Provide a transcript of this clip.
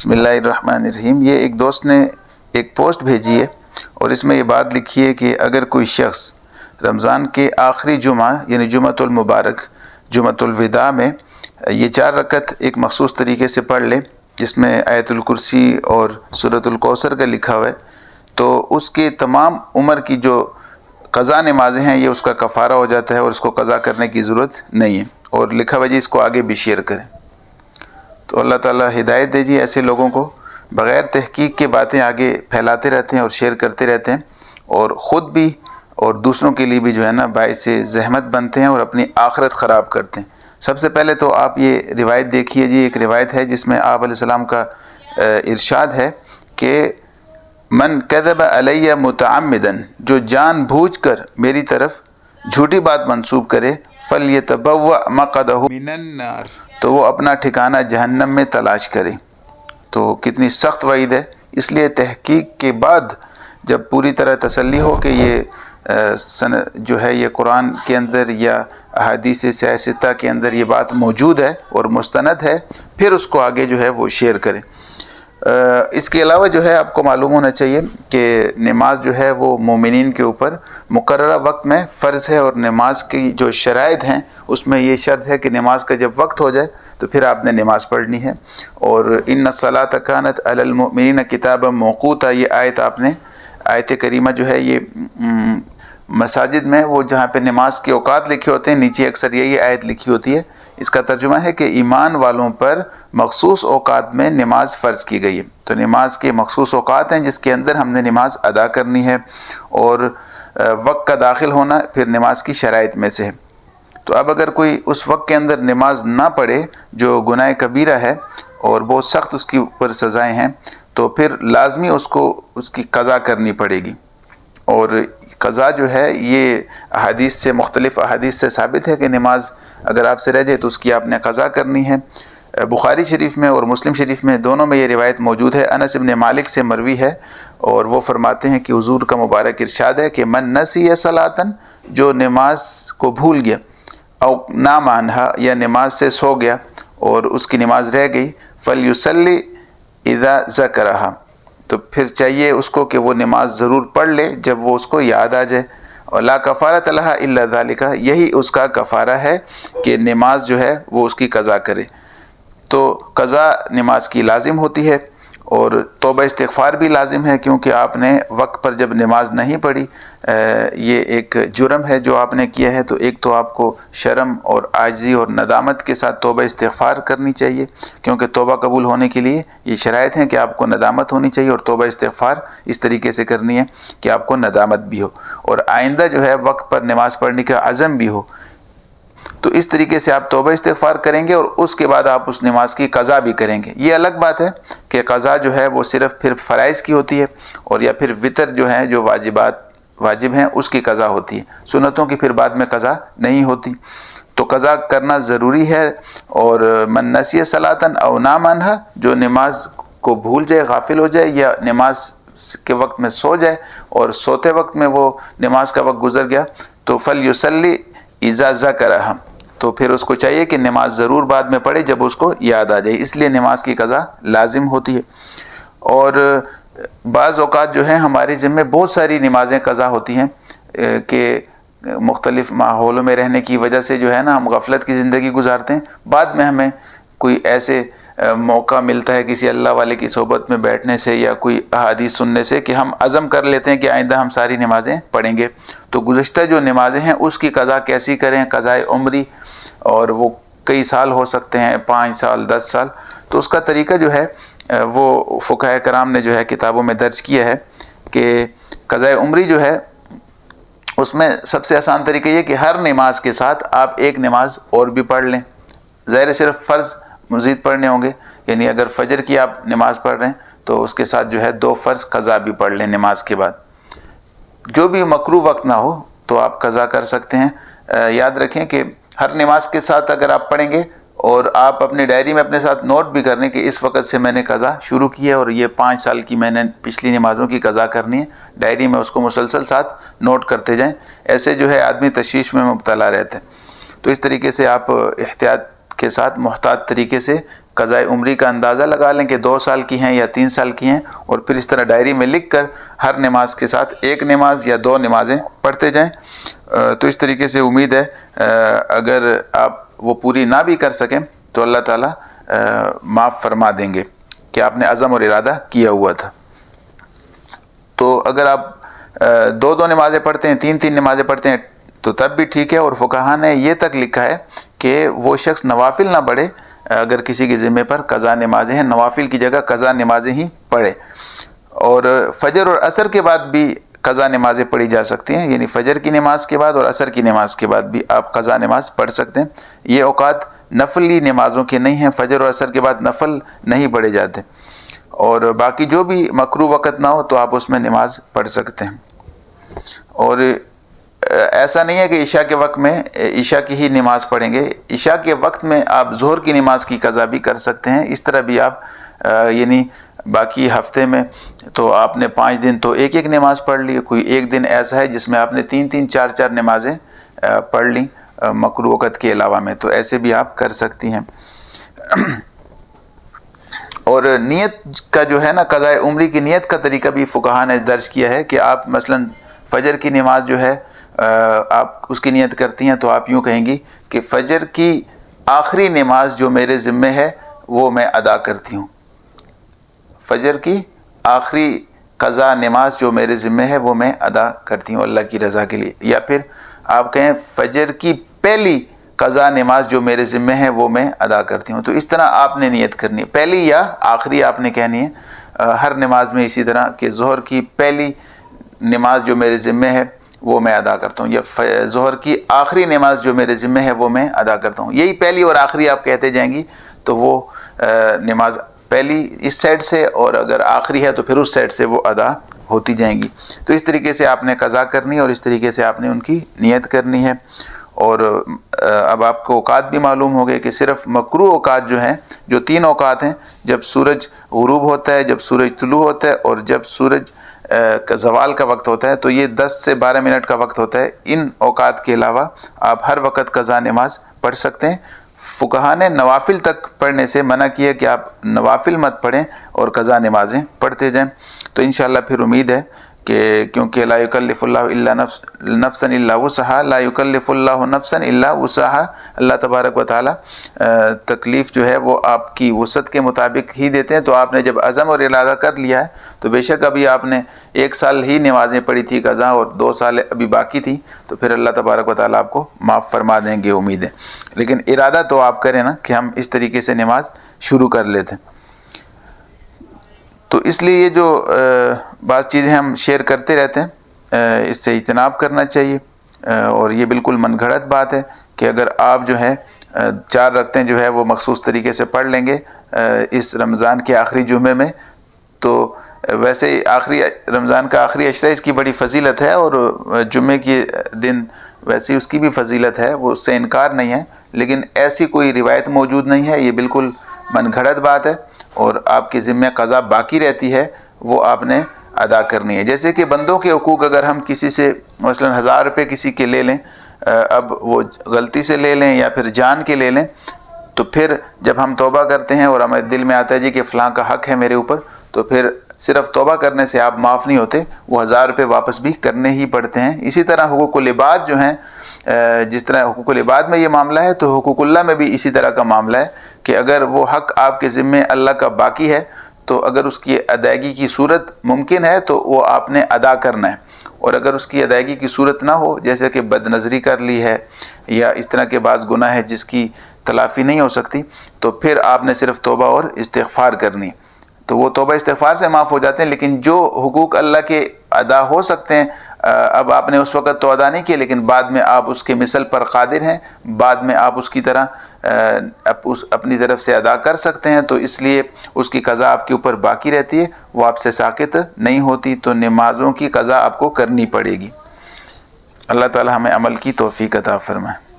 بسم اللہ الرحمن الرحیم۔ یہ ایک دوست نے ایک پوسٹ بھیجی ہے اور اس میں یہ بات لکھی ہے کہ اگر کوئی شخص رمضان کے آخری جمعہ یعنی جمعۃ المبارک جمعۃ الوداع میں یہ 4 رکعت ایک مخصوص طریقے سے پڑھ لے جس میں آیت الکرسی اور سورۃ الکوثر کا لکھا ہوا ہے تو اس کے تمام عمر کی جو قضا نمازیں ہیں یہ اس کا کفارہ ہو جاتا ہے اور اس کو قضا کرنے کی ضرورت نہیں ہے، اور لکھا ہوا جی اس کو آگے بھی شیئر کریں۔ تو اللہ تعالیٰ ہدایت دے جی ایسے لوگوں کو بغیر تحقیق کے باتیں آگے پھیلاتے رہتے ہیں اور شیئر کرتے رہتے ہیں، اور خود بھی اور دوسروں کے لیے بھی جو ہے نا باعث زحمت بنتے ہیں اور اپنی آخرت خراب کرتے ہیں۔ سب سے پہلے تو آپ یہ روایت دیکھیے جی، ایک روایت ہے جس میں آپ علیہ السلام کا ارشاد ہے کہ من کذب علیہ متعمدا، جو جان بوجھ کر میری طرف جھوٹی بات منسوب کرے، فلیتبوأ مقعدہ من النار، تو وہ اپنا ٹھکانہ جہنم میں تلاش کرے۔ تو کتنی سخت وعید ہے، اس لیے تحقیق کے بعد جب پوری طرح تسلی ہو کہ یہ جو ہے یہ قرآن کے اندر یا احادیث سیاستہ کے اندر یہ بات موجود ہے اور مستند ہے، پھر اس کو آگے جو ہے وہ شیئر کریں۔ اس کے علاوہ جو ہے آپ کو معلوم ہونا چاہیے کہ نماز جو ہے وہ مومنین کے اوپر مقررہ وقت میں فرض ہے، اور نماز کی جو شرائط ہیں اس میں یہ شرط ہے کہ نماز کا جب وقت ہو جائے تو پھر آپ نے نماز پڑھنی ہے۔ اور ان الصلاۃ کانت علی المؤمنین کتابا موقوتا، یہ آیت کریمہ جو ہے یہ مساجد میں وہ جہاں پہ نماز کے اوقات لکھے ہوتے ہیں نیچے اکثر یہی آیت لکھی ہوتی ہے، اس کا ترجمہ ہے کہ ایمان والوں پر مخصوص اوقات میں نماز فرض کی گئی ہے۔ تو نماز کے مخصوص اوقات ہیں جس کے اندر ہم نے نماز ادا کرنی ہے، اور وقت کا داخل ہونا پھر نماز کی شرائط میں سے ہے۔ تو اب اگر کوئی اس وقت کے اندر نماز نہ پڑھے جو گناہ کبیرہ ہے اور بہت سخت اس کے اوپر سزائیں ہیں، تو پھر لازمی اس کو اس کی قضا کرنی پڑے گی۔ اور قضا جو ہے یہ احادیث سے مختلف احادیث سے ثابت ہے کہ نماز اگر آپ سے رہ جائے تو اس کی آپ نے قضا کرنی ہے۔ بخاری شریف میں اور مسلم شریف میں دونوں میں یہ روایت موجود ہے، انس بن مالک سے مروی ہے، اور وہ فرماتے ہیں کہ حضور کا مبارک ارشاد ہے کہ من نسی صلاۃً، جو نماز کو بھول گیا، او نام عنہا، یا نماز سے سو گیا اور اس کی نماز رہ گئی، فلیصلی اذا ذکرہا، تو پھر چاہیے اس کو کہ وہ نماز ضرور پڑھ لے جب وہ اس کو یاد آ جائے، اور لا کفارۃ لہا الا ذالک، یہی اس کا کفارہ ہے کہ نماز جو ہے وہ اس کی قضا کرے۔ تو قضا نماز کی لازم ہوتی ہے، اور توبہ استغفار بھی لازم ہے، کیونکہ آپ نے وقت پر جب نماز نہیں پڑھی، یہ ایک جرم ہے جو آپ نے کیا ہے۔ تو ایک تو آپ کو شرم اور عاجزی اور ندامت کے ساتھ توبہ استغفار کرنی چاہیے، کیونکہ توبہ قبول ہونے کے لیے یہ شرائط ہیں کہ آپ کو ندامت ہونی چاہیے، اور توبہ استغفار اس طریقے سے کرنی ہے کہ آپ کو ندامت بھی ہو، اور آئندہ جو ہے وقت پر نماز پڑھنے کا عزم بھی ہو۔ تو اس طریقے سے آپ توبہ استغفار کریں گے، اور اس کے بعد آپ اس نماز کی قضا بھی کریں گے۔ یہ الگ بات ہے کہ قضا جو ہے وہ صرف پھر فرائض کی ہوتی ہے، اور یا پھر وتر جو ہے جو واجب ہیں اس کی قضا ہوتی ہے، سنتوں کی پھر بعد میں قضا نہیں ہوتی۔ تو قضا کرنا ضروری ہے۔ اور من نسی صلاۃً او نام عنہا، جو نماز کو بھول جائے، غافل ہو جائے، یا نماز کے وقت میں سو جائے اور سوتے وقت میں وہ نماز کا وقت گزر گیا، تو فلیصلی اذا ذکرہا، تو پھر اس کو چاہیے کہ نماز ضرور بعد میں پڑھے جب اس کو یاد آ جائے، اس لیے نماز کی قضا لازم ہوتی ہے۔ اور بعض اوقات جو ہیں ہمارے ذمے بہت ساری نمازیں قضا ہوتی ہیں کہ مختلف ماحولوں میں رہنے کی وجہ سے جو ہے نا ہم غفلت کی زندگی گزارتے ہیں، بعد میں ہمیں کوئی ایسے موقع ملتا ہے کسی اللہ والے کی صحبت میں بیٹھنے سے یا کوئی احادیث سننے سے کہ ہم عزم کر لیتے ہیں کہ آئندہ ہم ساری نمازیں پڑھیں گے۔ تو گزشتہ جو نمازیں ہیں اس کی قضا کیسی کریں، قضائے عمری، اور وہ کئی سال ہو سکتے ہیں، 5 سال 10 سال۔ تو اس کا طریقہ جو ہے وہ فقہاء کرام نے جو ہے کتابوں میں درج کیا ہے کہ قضائے عمری جو ہے اس میں سب سے آسان طریقہ یہ کہ ہر نماز کے ساتھ آپ ایک نماز اور بھی پڑھ لیں۔ ظاہر صرف فرض مزید پڑھنے ہوں گے، یعنی اگر فجر کی آپ نماز پڑھ رہے ہیں تو اس کے ساتھ جو ہے 2 فرض قضا بھی پڑھ لیں نماز کے بعد۔ جو بھی مکروہ وقت نہ ہو تو آپ قضا کر سکتے ہیں۔ یاد رکھیں کہ ہر نماز کے ساتھ اگر آپ پڑھیں گے اور آپ اپنی ڈائری میں اپنے ساتھ نوٹ بھی کرنے کہ اس وقت سے میں نے قضا شروع کی ہے اور یہ 5 سال کی میں نے پچھلی نمازوں کی قضا کرنی ہے، ڈائری میں اس کو مسلسل ساتھ نوٹ کرتے جائیں، ایسے جو ہے آدمی تشویش میں مبتلا رہتا ہے۔ تو اس طریقے سے آپ احتیاط کے ساتھ محتاط طریقے سے قضاء عمری کا اندازہ لگا لیں کہ 2 سال کی ہیں یا 3 سال کی ہیں، اور پھر اس طرح ڈائری میں لکھ کر ہر نماز کے ساتھ 1 نماز یا 2 نمازیں پڑھتے جائیں۔ تو اس طریقے سے امید ہے اگر آپ وہ پوری نہ بھی کر سکیں تو اللہ تعالیٰ معاف فرما دیں گے کہ آپ نے عزم اور ارادہ کیا ہوا تھا۔ تو اگر آپ 2 نمازیں پڑھتے ہیں، 3 نمازیں پڑھتے ہیں تو تب بھی ٹھیک ہے، اور فقہا نے یہ تک لکھا ہے کہ وہ شخص نوافل نہ پڑھے، اگر کسی کے ذمہ پر قضا نمازیں ہیں نوافل کی جگہ قضا نمازیں ہی پڑھے۔ اور فجر اور عصر کے بعد بھی قضا نمازیں پڑھی جا سکتی ہیں، یعنی فجر کی نماز کے بعد اور عصر کی نماز کے بعد بھی آپ قضا نماز پڑھ سکتے ہیں۔ یہ اوقات نفلی نمازوں کے نہیں ہیں، فجر اور عصر کے بعد نفل نہیں پڑھے جاتے، اور باقی جو بھی مکروہ وقت نہ ہو تو آپ اس میں نماز پڑھ سکتے ہیں۔ اور ایسا نہیں ہے کہ عشاء کے وقت میں عشاء کی ہی نماز پڑھیں گے، عشاء کے وقت میں آپ ظہر کی نماز کی قضا بھی کر سکتے ہیں۔ اس طرح بھی آپ یعنی باقی ہفتے میں تو آپ نے 5 دن تو 1 نماز پڑھ لی، کوئی ایک دن ایسا ہے جس میں آپ نے 3 4 نمازیں پڑھ لیں مکروہ وقت کے علاوہ میں، تو ایسے بھی آپ کر سکتی ہیں۔ اور نیت کا جو ہے نا، قضاء عمری کی نیت کا طریقہ بھی فقہا نے درج کیا ہے کہ آپ مثلا فجر کی نماز جو ہے آپ اس کی نیت کرتی ہیں تو آپ یوں کہیں گی کہ فجر کی آخری نماز جو میرے ذمہ ہے وہ میں ادا کرتی ہوں، فجر کی آخری قضا نماز جو میرے ذمہ ہے وہ میں ادا کرتی ہوں اللہ کی رضا کے لیے۔ یا پھر آپ کہیں فجر کی پہلی قضا نماز جو میرے ذمہ ہے وہ میں ادا کرتی ہوں۔ تو اس طرح آپ نے نیت کرنی ہے، پہلی یا آخری آپ نے کہنی ہے ہر نماز میں، اسی طرح کہ ظہر کی پہلی نماز جو میرے ذمہ ہے وہ میں ادا کرتا ہوں، یا ظہر کی آخری نماز جو میرے ذمہ ہے وہ میں ادا کرتا ہوں۔ یہی پہلی اور آخری آپ کہتے جائیں گی تو وہ نماز پہلی اس سائڈ سے اور اگر آخری ہے تو پھر اس سائڈ سے وہ ادا ہوتی جائیں گی۔ تو اس طریقے سے آپ نے قضا کرنی ہے اور اس طریقے سے آپ نے ان کی نیت کرنی ہے۔ اور اب آپ کو اوقات بھی معلوم ہو گئے کہ صرف مکروہ اوقات جو ہیں، جو 3 اوقات ہیں، جب سورج غروب ہوتا ہے، جب سورج طلوع ہوتا ہے اور جب سورج کا زوال کا وقت ہوتا ہے، تو یہ 10 سے 12 منٹ کا وقت ہوتا ہے۔ ان اوقات کے علاوہ آپ ہر وقت قضا نماز پڑھ سکتے ہیں۔ فقہا نے نوافل تک پڑھنے سے منع کیا کہ آپ نوافل مت پڑھیں اور قضا نمازیں پڑھتے جائیں۔ تو انشاءاللہ پھر امید ہے کہ کیونکہ لا یکلف اللہ الا نفسا الا وسعها، لا یکلف اللہ نفسا الا وسعها، اللہ تبارک و تعالی تکلیف جو ہے وہ آپ کی وسعت کے مطابق ہی دیتے ہیں۔ تو آپ نے جب عزم اور ارادہ کر لیا ہے تو بے شک ابھی آپ نے 1 سال ہی نمازیں پڑھی تھی قضا اور 2 سال ابھی باقی تھی، تو پھر اللہ تبارک و تعالیٰ آپ کو معاف فرما دیں گے، امید ہے۔ لیکن ارادہ تو آپ کریں نا کہ ہم اس طریقے سے نماز شروع کر لیتے ہیں۔ تو اس لیے یہ جو بعض چیزیں ہم شیئر کرتے رہتے ہیں، اس سے اجتناب کرنا چاہیے، اور یہ بالکل من گھڑت بات ہے کہ اگر آپ جو ہے 4 رکعتیں جو ہے وہ مخصوص طریقے سے پڑھ لیں گے اس رمضان کے آخری جمعے میں، تو ویسے آخری رمضان کا آخری عشرہ اس کی بڑی فضیلت ہے، اور جمعے کے دن ویسے اس کی بھی فضیلت ہے، وہ اس سے انکار نہیں ہے، لیکن ایسی کوئی روایت موجود نہیں ہے، یہ بالکل من گھڑت بات ہے، اور آپ کے ذمہ قضا باقی رہتی ہے وہ آپ نے ادا کرنی ہے۔ جیسے کہ بندوں کے حقوق اگر ہم کسی سے مثلا 1000 روپے کسی کے لے لیں، اب وہ غلطی سے لے لیں یا پھر جان کے لے لیں، تو پھر جب ہم توبہ کرتے ہیں اور ہمارے دل میں آتا ہے جی کہ فلاں کا حق ہے میرے اوپر، تو پھر صرف توبہ کرنے سے آپ معاف نہیں ہوتے، وہ 1000 روپے واپس بھی کرنے ہی پڑتے ہیں۔ اسی طرح حقوق العباد جو ہیں، جس طرح حقوق العباد میں یہ معاملہ ہے تو حقوق اللہ میں بھی اسی طرح کا معاملہ ہے کہ اگر وہ حق آپ کے ذمہ اللہ کا باقی ہے تو اگر اس کی ادائیگی کی صورت ممکن ہے تو وہ آپ نے ادا کرنا ہے، اور اگر اس کی ادائیگی کی صورت نہ ہو، جیسے کہ بد نظری کر لی ہے یا اس طرح کے بعض گناہ ہے جس کی تلافی نہیں ہو سکتی، تو پھر آپ نے صرف توبہ اور استغفار کرنی، تو وہ توبہ استغفار سے معاف ہو جاتے ہیں۔ لیکن جو حقوق اللہ کے ادا ہو سکتے ہیں، اب آپ نے اس وقت تو ادا نہیں کیے لیکن بعد میں آپ اس کے مثل پر قادر ہیں، بعد میں آپ اس کی طرح اپنی طرف سے ادا کر سکتے ہیں، تو اس لیے اس کی قضا آپ کے اوپر باقی رہتی ہے، وہ آپ سے ساقط نہیں ہوتی، تو نمازوں کی قضا آپ کو کرنی پڑے گی۔ اللہ تعالی ہمیں عمل کی توفیق عطا فرمائے۔